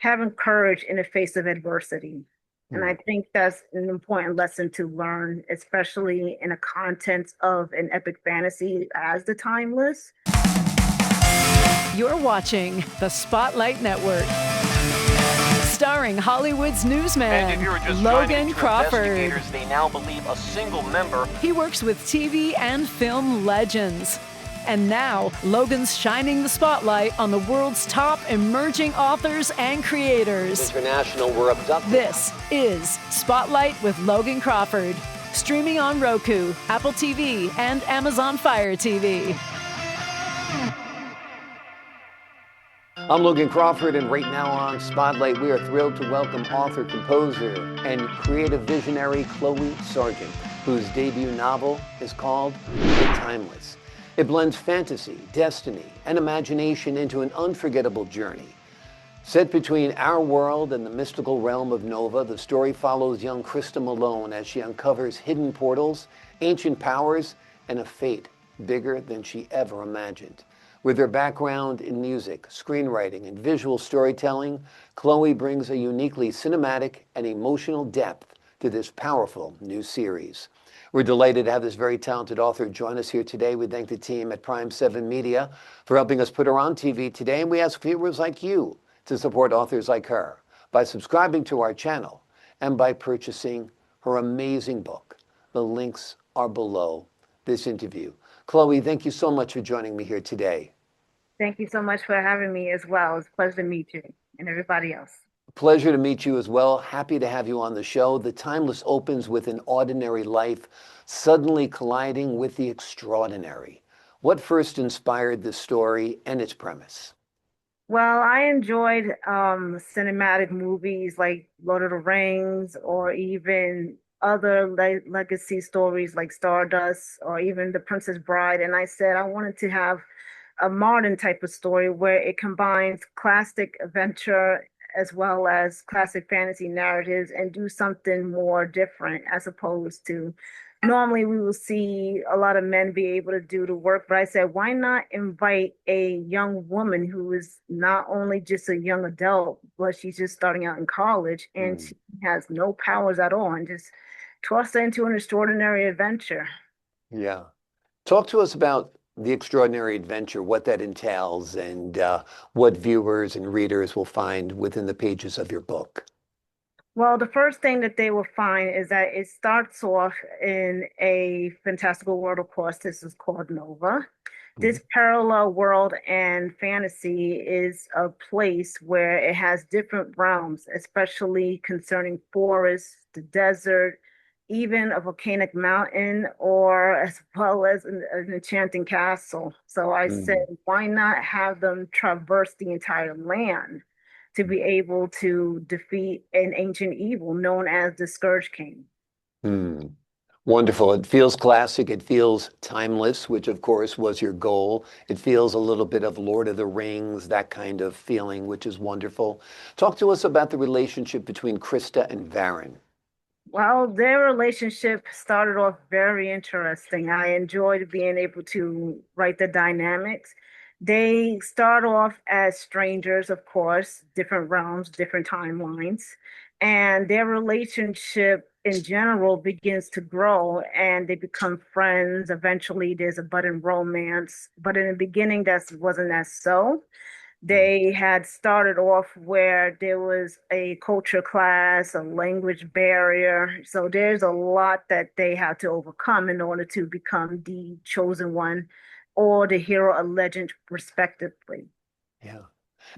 having courage in the face of adversity. And Hmm. I think that's an important lesson to learn, especially in a context of an epic fantasy as the timeless. You're watching the Spotlight Network, starring Hollywood's And if newsman, you were just Logan to Crawford. investigators, they now believe a single member. He works with TV and film legends. And now, Logan's shining the spotlight on the world's top emerging authors and creators. International were abducted. This is Spotlight with Logan Crawford, streaming on Roku, Apple TV, and Amazon Fire TV. I'm Logan Crawford, and right now on Spotlight, we are thrilled to welcome author, composer, and creative visionary Chloe Sargeant, whose debut novel is called The Timeless. It blends fantasy, destiny, and imagination into an unforgettable journey. Set between our world and the mystical realm of Nova, the story follows young Christa Malone as she uncovers hidden portals, ancient powers, and a fate bigger than she ever imagined. With her background in music, screenwriting, and visual storytelling, Chloe brings a uniquely cinematic and emotional depth to this powerful new series. We're delighted to have this very talented author join us here today. We thank the team at Prime 7 Media for helping us put her on TV today, and we ask viewers like you to support authors like her by subscribing to our channel and by purchasing her amazing book. The links are below this interview. Chloe, thank you so much for joining me here today. Thank you so much for having me as well. It's a pleasure to meet you and everybody else. Pleasure to meet you as well. Happy to have you on the show. The Timeless opens with an ordinary life suddenly colliding with the extraordinary. What first inspired this story and its premise? Well, I enjoyed cinematic movies like Lord of the Rings or even other legacy stories like Stardust or even The Princess Bride. And I said I wanted to have a modern type of story where it combines classic adventure as well as classic fantasy narratives and do something more different as opposed to normally we will see a lot of men be able to do the work. But I said, why not invite a young woman who is not only just a young adult, but she's just starting out in college and Hmm. she has no powers at all and just toss her into an extraordinary adventure. Yeah. Talk to us about the extraordinary adventure, what that entails, and what viewers and readers will find within the pages of your book. Well, the first thing that they will find is that it starts off in a fantastical world. Of course, this is called Nova. Mhm. This parallel world and fantasy is a place where it has different realms, especially concerning forests, the desert, even a volcanic mountain, or as well as an enchanting castle. So I said, Mm. why not have them traverse the entire land to be able to defeat an ancient evil known as the Scourge King? Mm. Wonderful. It feels classic. It feels timeless, which of course was your goal. It feels a little bit of Lord of the Rings, that kind of feeling, which is wonderful. Talk to us about the relationship between Krista and Varon. Well, their relationship started off very interesting. I enjoyed being able to write the dynamics. They start off as strangers, of course, different realms, different timelines, and their relationship in general begins to grow and they become friends. Eventually, there's a budding romance, but in the beginning, that wasn't as so. Mm. They had started off where there was a culture class, a language barrier. So there's a lot that they had to overcome in order to become the chosen one or the hero or legend, respectively. Yeah.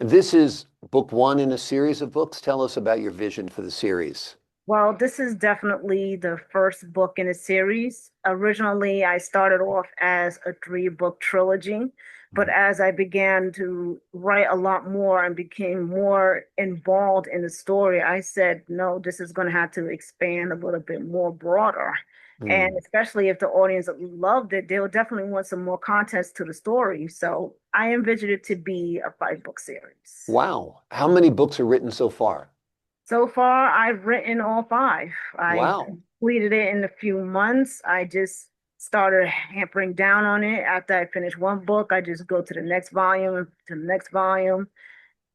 And this is book one in a series of books. Tell us about your vision for the series. Well, this is definitely the first book in a series. Originally, I started off as a three-book trilogy, but Mhm. as I began to write a lot more and became more involved in the story, I said, no, this is going to have to expand a little bit more broader. And Mm. especially if the audience loved it, they'll definitely want some more context to the story. So I envisioned it to be a five-book series. Wow. How many books are written so far? So far, I've written all five. I Wow. completed it in a few months. I just started hampering down on it. After I finish one book, I just go to the next volume, to the next volume.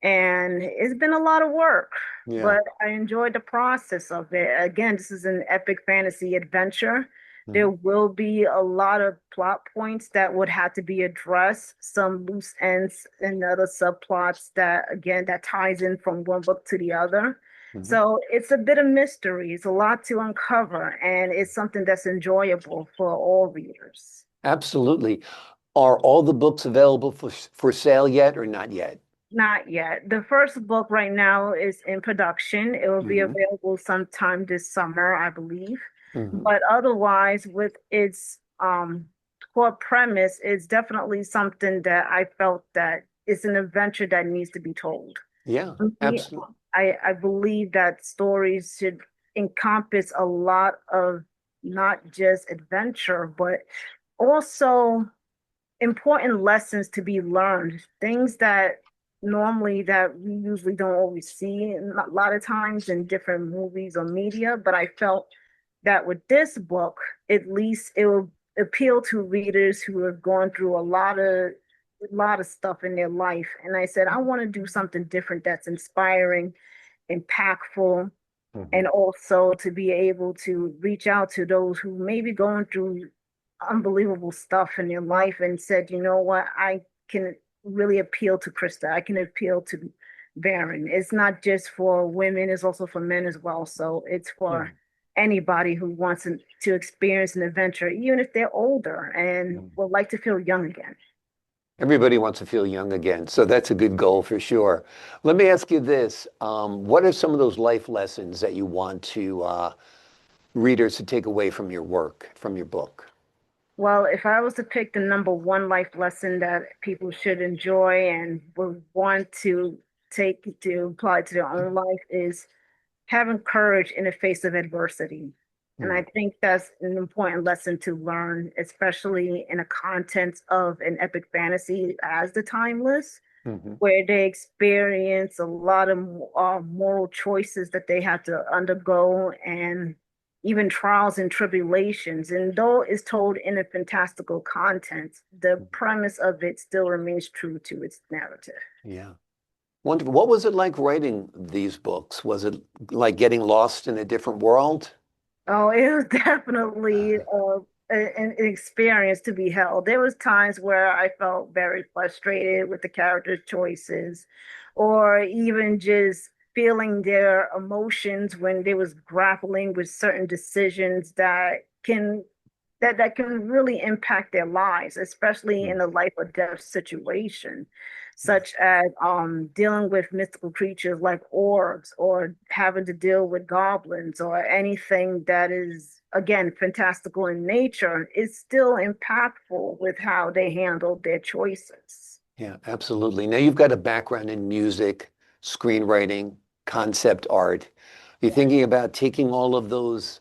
And it's been a lot of work, Yeah. but I enjoyed the process of it. Again, this is an epic fantasy adventure. There Mhm. will be a lot of plot points that would have to be addressed, some loose ends and other subplots that, again, that ties in from one book to the other. Mhm. So it's a bit of mystery. It's a lot to uncover, and it's something that's enjoyable for all readers. Absolutely. Are all the books available for sale yet or not yet? Not yet. The first book right now is in production. It will be Hmm. available sometime this summer, I believe. Hmm. But otherwise, with its core premise, it's definitely something that I felt that it's an adventure that needs to be told. Yeah, Me, absolutely. I believe that stories should encompass a lot of not just adventure, but also important lessons to be learned, things that normally that we usually don't always see a lot of times in different movies or media. But I felt that with this book, at least it will appeal to readers who have gone through a lot of stuff in their life. And I said, I want to do something different that's inspiring, impactful, Hmm. and also to be able to reach out to those who may be going through unbelievable stuff in their life and said, you know what, I can really appeal to Christa. I can appeal to Varon. It's not just for women, it's also for men as well. So it's for anybody who wants to experience an adventure, even if they're older and Hmm. would like to feel young again. Everybody wants to feel young again, so that's a good goal for sure. Let me ask you this. What are some of those life lessons that you want to readers to take away from your work, from your book? Well, if I was to pick the number one life lesson that people should enjoy and would want to take to apply to their own life is having courage in the face of adversity. And Mm. I think that's an important lesson to learn, especially in a context of an epic fantasy as the timeless, Hmm. where they experience a lot of moral choices that they have to undergo and even trials and tribulations. And though it's told in a fantastical content, the premise of it still remains true to its narrative. Yeah. Wonderful. What was it like writing these books? Was it like getting lost in a different world? Oh, it was definitely an experience to be held. There was times where I felt very frustrated with the characters' choices, or even just feeling their emotions when they was grappling with certain decisions that can really impact their lives, especially in Mm. a life or death situation, Yeah. such as dealing with mystical creatures like orbs or having to deal with goblins or anything that is, again, fantastical in nature, is still impactful with how they handle their choices. Yeah, absolutely. Now you've got a background in music, screenwriting, concept art. Are you thinking about taking all of those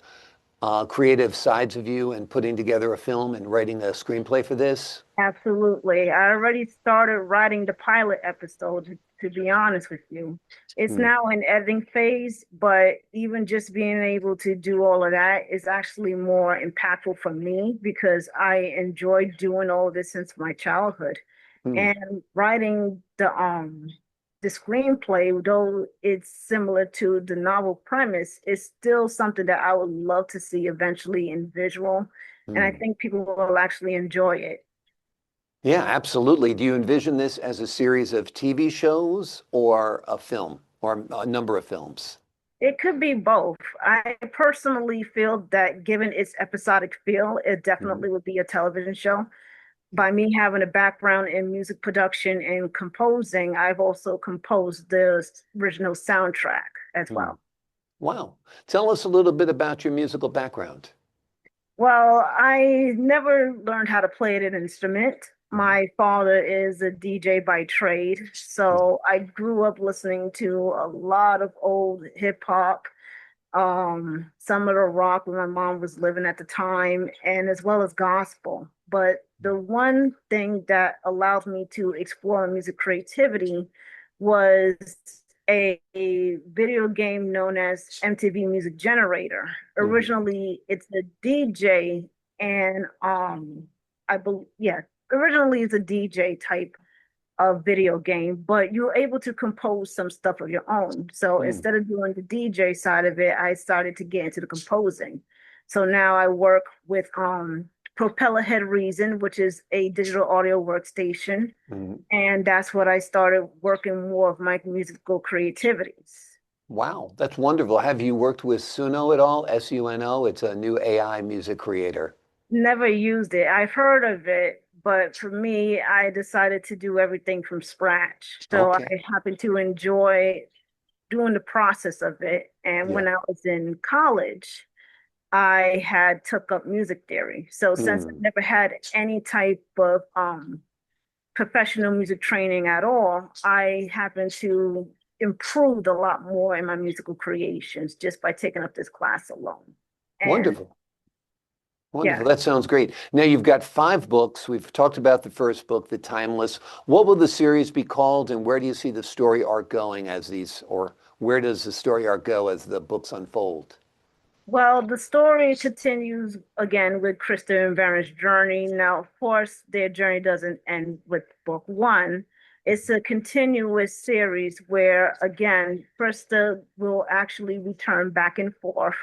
creative sides of you and putting together a film and writing a screenplay for this? Absolutely. I already started writing the pilot episode, to be honest with you. It's Mm. now in editing phase, but even just being able to do all of that is actually more impactful for me because I enjoyed doing all of this since my childhood. Mm. And writing the screenplay, though it's similar to the novel premise, is still something that I would love to see eventually in visual. And I Mm. think people will actually enjoy it. Yeah, absolutely. Do you envision this as a series of TV shows or a film or a number of films? It could be both. I personally feel that given its episodic feel, it Mhm. definitely would be a television show. By me having a background in music production and composing, I've also composed the original soundtrack as Mm. well. Wow. Tell us a little bit about your musical background. Well, I never learned how to play an instrument. Mhm. My father is a DJ by trade, Mhm. so I grew up listening to a lot of old hip hop, some of the rock when my mom was living at the time, and as well as gospel. But the one thing that allowed me to explore music creativity was a video game known as MTV Music Generator. Mhm. Originally, it's a DJ, and I believe, yeah, originally it's a DJ type a video game, but you're able to compose some stuff of your own. So Mm. instead of doing the DJ side of it, I started to get into the composing. So now I work with Propeller Head Reason, which is a digital audio workstation. Mm. And that's what I started working more of my musical creativities. Wow, that's wonderful. Have you worked with Suno at all? Suno? It's a new AI music creator. Never used it. I've heard of it, but for me, I decided to do everything from scratch. So I Okay. happen to enjoy doing the process of it. And Yeah. when I was in college, I had took up music theory. So since I Mm. never had any type of professional music training at all, I happened to improve a lot more in my musical creations just by taking up this class alone. And Wonderful. Wonderful. yeah, That sounds great. Now you've got 5 books. We've talked about the first book, The Timeless. What will the series be called, and where do you see the story arc going as these, or where does the story arc go as the books unfold? well, the story continues again with Krista and Varon's journey. Now, of course, their journey doesn't end with book one. It's a continuous series where, again, Krista will actually return back and forth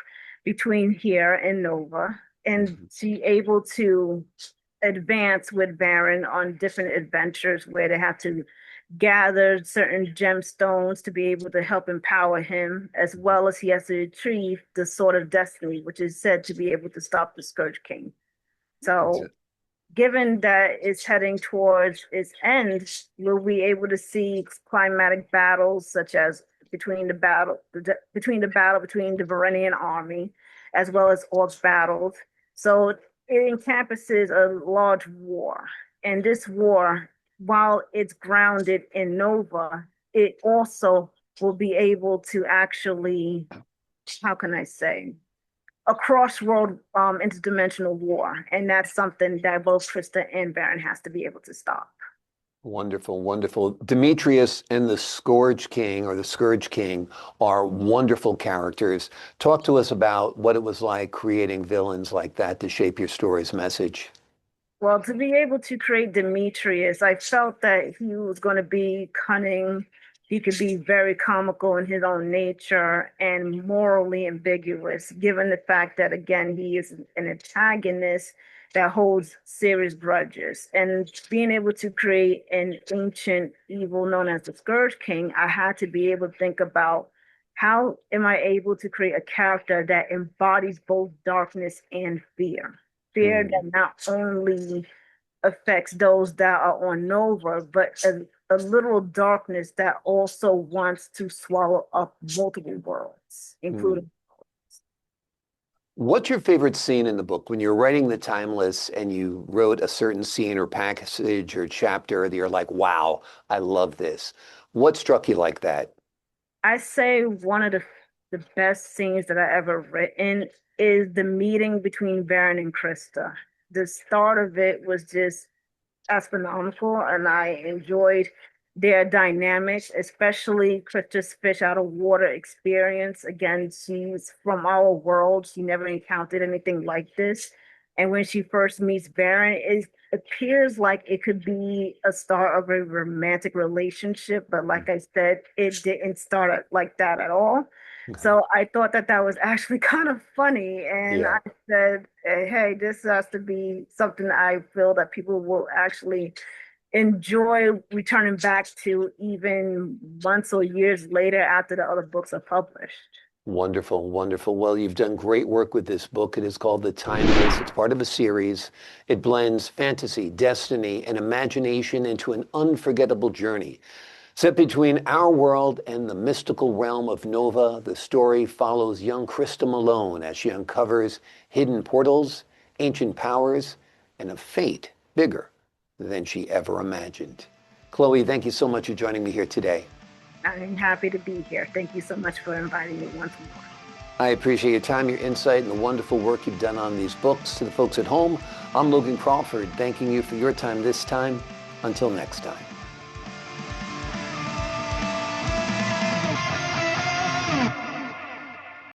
between here and Nova, and Mhm. she able to advance with Varon on different adventures where they have to gather certain gemstones to be able to help empower him, as well as he has to retrieve the Sword of Destiny, which is said to be able to stop the Scourge King. That's So, it. given that it's heading towards its end, we'll be able to see climatic battles such as between the battle between the Varenian army, as well as orc battles. So it encompasses a large war, and this war, while it's grounded in Nova, it also will be able to actually, how can I say, a crossroad interdimensional war, and that's something that both Krista and Baron has to be able to stop. Wonderful, wonderful. Demetrius and the Scourge King or the Scourge King are wonderful characters. Talk to us about what it was like creating villains like that to shape your story's message. Well, to be able to create Demetrius, I felt that he was going to be cunning. He could be very comical in his own nature and morally ambiguous, given the fact that, again, he is an antagonist that holds serious grudges. And being able to create an ancient evil known as the Scourge King, I had to be able to think about how am I able to create a character that embodies both darkness and fear? Fear Mm, that not only affects those that are on Nova, but a literal darkness that also wants to swallow up multiple worlds, mm. including. What's your favorite scene in the book when you're writing The Timeless and you wrote a certain scene or passage or chapter that you're like, wow, I love this. What struck you like that? I say one of the best scenes that I ever written is the meeting between Baron and Krista. The start of it was just astronomical, and I enjoyed their dynamics, especially Krista's fish out of water experience. Again, she's from our world. She never encountered anything like this. And when she first meets Baron, it appears like it could be a start of a romantic relationship, but like I said, it didn't start like that at all. So I thought that that was actually kind of funny, and Yeah. I said, "Hey, this has to be something I feel that people will actually enjoy returning back to even months or years later after the other books are published." Wonderful, wonderful. Well, you've done great work with this book. It is called The Timeless. It's part of a series. It blends fantasy, destiny, and imagination into an unforgettable journey. Set between our world and the mystical realm of Nova, the story follows young Christa Malone as she uncovers hidden portals, ancient powers, and a fate bigger than she ever imagined. Chloe, thank you so much for joining me here today. I'm happy to be here. Thank you so much for inviting me once more. I appreciate your time, your insight, and the wonderful work you've done on these books. To the folks at home, I'm Logan Crawford, thanking you for your time this time. Until next time.